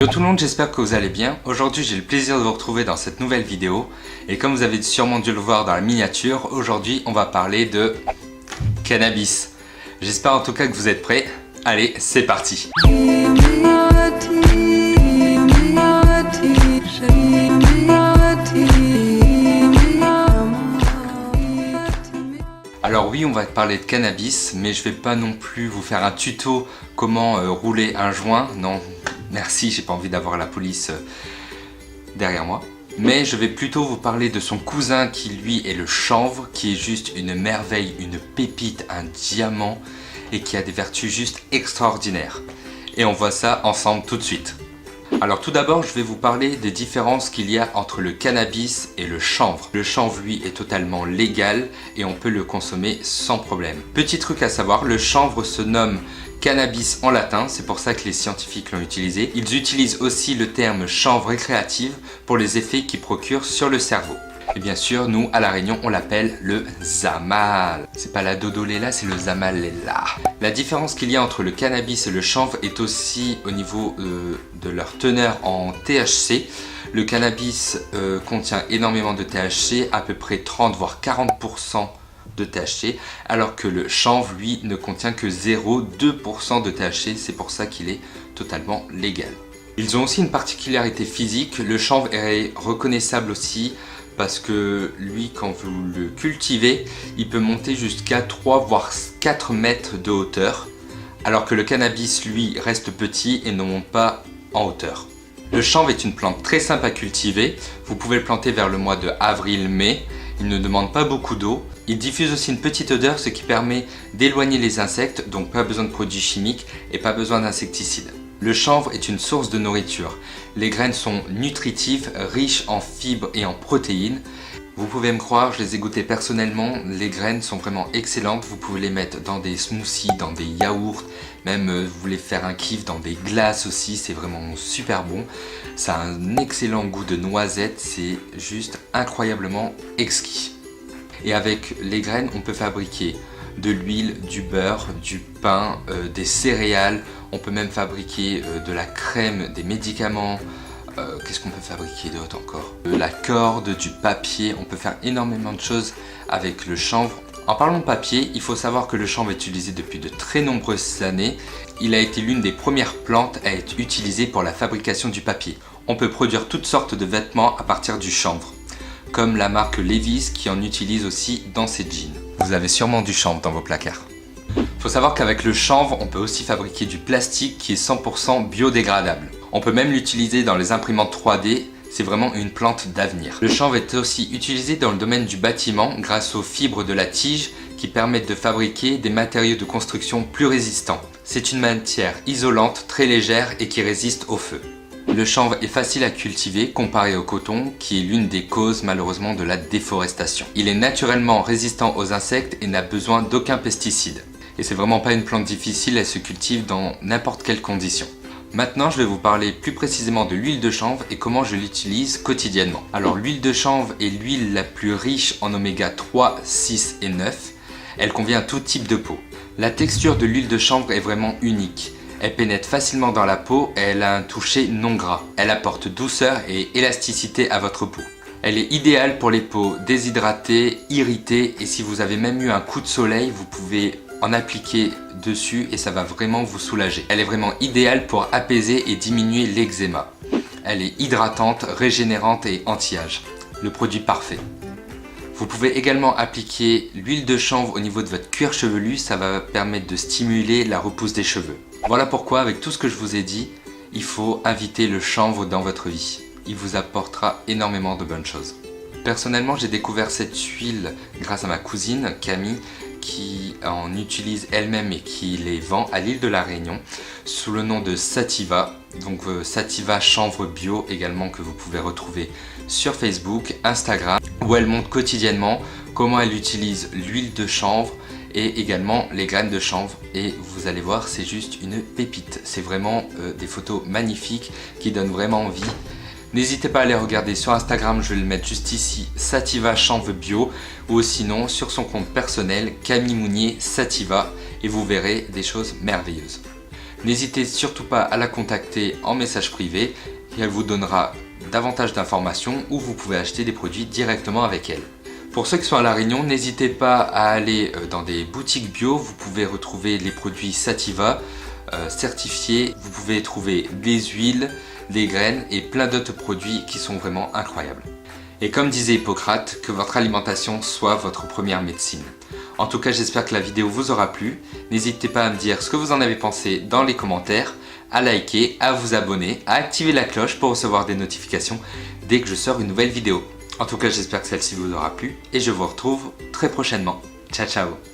Hello tout le monde, j'espère que vous allez bien. Aujourd'hui j'ai le plaisir de vous retrouver dans cette nouvelle vidéo. Et comme vous avez sûrement dû le voir dans la miniature, aujourd'hui on va parler de cannabis. J'espère en tout cas que vous êtes prêts. Allez, c'est parti. Alors oui, on va parler de cannabis, mais je vais pas non plus vous faire un tuto comment rouler un joint. Non, merci, j'ai pas envie d'avoir la police derrière moi. Mais je vais plutôt vous parler de son cousin qui lui est le chanvre, qui est juste une merveille, une pépite, un diamant et qui a des vertus juste extraordinaires. Et on voit ça ensemble tout de suite. Alors tout d'abord, je vais vous parler des différences qu'il y a entre le cannabis et le chanvre. Le chanvre, lui, est totalement légal et on peut le consommer sans problème. Petit truc à savoir, le chanvre se nomme cannabis en latin, c'est pour ça que les scientifiques l'ont utilisé. Ils utilisent aussi le terme chanvre récréative pour les effets qu'il procure sur le cerveau. Et bien sûr, nous, à La Réunion, on l'appelle le zamal. C'est pas la dodoléla, c'est le zamalela. La différence qu'il y a entre le cannabis et le chanvre est aussi au niveau de leur teneur en THC. Le cannabis contient énormément de THC, à peu près 30 voire 40% de THC, alors que le chanvre, lui, ne contient que 0,2% de THC. C'est pour ça qu'il est totalement légal. Ils ont aussi une particularité physique. Le chanvre est reconnaissable aussi parce que lui, quand vous le cultivez, il peut monter jusqu'à 3 voire 4 mètres de hauteur, alors que le cannabis, lui, reste petit et ne monte pas en hauteur. Le chanvre est une plante très simple à cultiver. Vous pouvez le planter vers le mois de avril-mai. Il ne demande pas beaucoup d'eau. Il diffuse aussi une petite odeur, ce qui permet d'éloigner les insectes, donc pas besoin de produits chimiques et pas besoin d'insecticides. Le chanvre est une source de nourriture. Les graines sont nutritives, riches en fibres et en protéines. Vous pouvez me croire, je les ai goûtées personnellement, les graines sont vraiment excellentes. Vous pouvez les mettre dans des smoothies, dans des yaourts, même vous voulez faire un kiff dans des glaces aussi, c'est vraiment super bon. Ça a un excellent goût de noisette, c'est juste incroyablement exquis. Et avec les graines, on peut fabriquer de l'huile, du beurre, du pain, des céréales. On peut même fabriquer de la crème, des médicaments. Qu'est-ce qu'on peut fabriquer d'autre encore? De la corde, du papier. On peut faire énormément de choses avec le chanvre. En parlant de papier, il faut savoir que le chanvre est utilisé depuis de très nombreuses années. Il a été l'une des premières plantes à être utilisée pour la fabrication du papier. On peut produire toutes sortes de vêtements à partir du chanvre, comme la marque Levi's qui en utilise aussi dans ses jeans. Vous avez sûrement du chanvre dans vos placards. Il faut savoir qu'avec le chanvre, on peut aussi fabriquer du plastique qui est 100% biodégradable. On peut même l'utiliser dans les imprimantes 3D, c'est vraiment une plante d'avenir. Le chanvre est aussi utilisé dans le domaine du bâtiment grâce aux fibres de la tige qui permettent de fabriquer des matériaux de construction plus résistants. C'est une matière isolante, très légère et qui résiste au feu. Le chanvre est facile à cultiver comparé au coton qui est l'une des causes malheureusement de la déforestation. Il est naturellement résistant aux insectes et n'a besoin d'aucun pesticide. Et c'est vraiment pas une plante difficile, elle se cultive dans n'importe quelle condition. Maintenant, je vais vous parler plus précisément de l'huile de chanvre et comment je l'utilise quotidiennement. Alors l'huile de chanvre est l'huile la plus riche en oméga 3, 6 et 9. Elle convient à tout type de peau. La texture de l'huile de chanvre est vraiment unique. Elle pénètre facilement dans la peau et elle a un toucher non gras. Elle apporte douceur et élasticité à votre peau. Elle est idéale pour les peaux déshydratées, irritées et si vous avez même eu un coup de soleil, vous pouvez en appliquer dessus et ça va vraiment vous soulager. Elle est vraiment idéale pour apaiser et diminuer l'eczéma. Elle est hydratante, régénérante et anti-âge. Le produit parfait. Vous pouvez également appliquer l'huile de chanvre au niveau de votre cuir chevelu, ça va permettre de stimuler la repousse des cheveux. Voilà pourquoi avec tout ce que je vous ai dit, il faut inviter le chanvre dans votre vie. Il vous apportera énormément de bonnes choses. Personnellement, j'ai découvert cette huile grâce à ma cousine Camille qui en utilise elle-même et qui les vend à l'île de la Réunion sous le nom de Sativa. Donc Sativa chanvre bio également que vous pouvez retrouver sur Facebook, Instagram où elle montre quotidiennement comment elle utilise l'huile de chanvre et également les graines de chanvre et vous allez voir c'est juste une pépite. C'est vraiment des photos magnifiques qui donnent vraiment envie. N'hésitez pas à aller regarder sur Instagram, je vais le mettre juste ici, Sativa Chanvre Bio, ou sinon sur son compte personnel, Camille Mounier Sativa, et vous verrez des choses merveilleuses. N'hésitez surtout pas à la contacter en message privé et elle vous donnera davantage d'informations où vous pouvez acheter des produits directement avec elle. Pour ceux qui sont à La Réunion, n'hésitez pas à aller dans des boutiques bio, vous pouvez retrouver les produits Sativa certifiés, vous pouvez trouver des huiles, des graines et plein d'autres produits qui sont vraiment incroyables. Et comme disait Hippocrate, que votre alimentation soit votre première médecine. En tout cas, j'espère que la vidéo vous aura plu. N'hésitez pas à me dire ce que vous en avez pensé dans les commentaires, à liker, à vous abonner, à activer la cloche pour recevoir des notifications dès que je sors une nouvelle vidéo. En tout cas, j'espère que celle-ci vous aura plu et je vous retrouve très prochainement. Ciao ciao!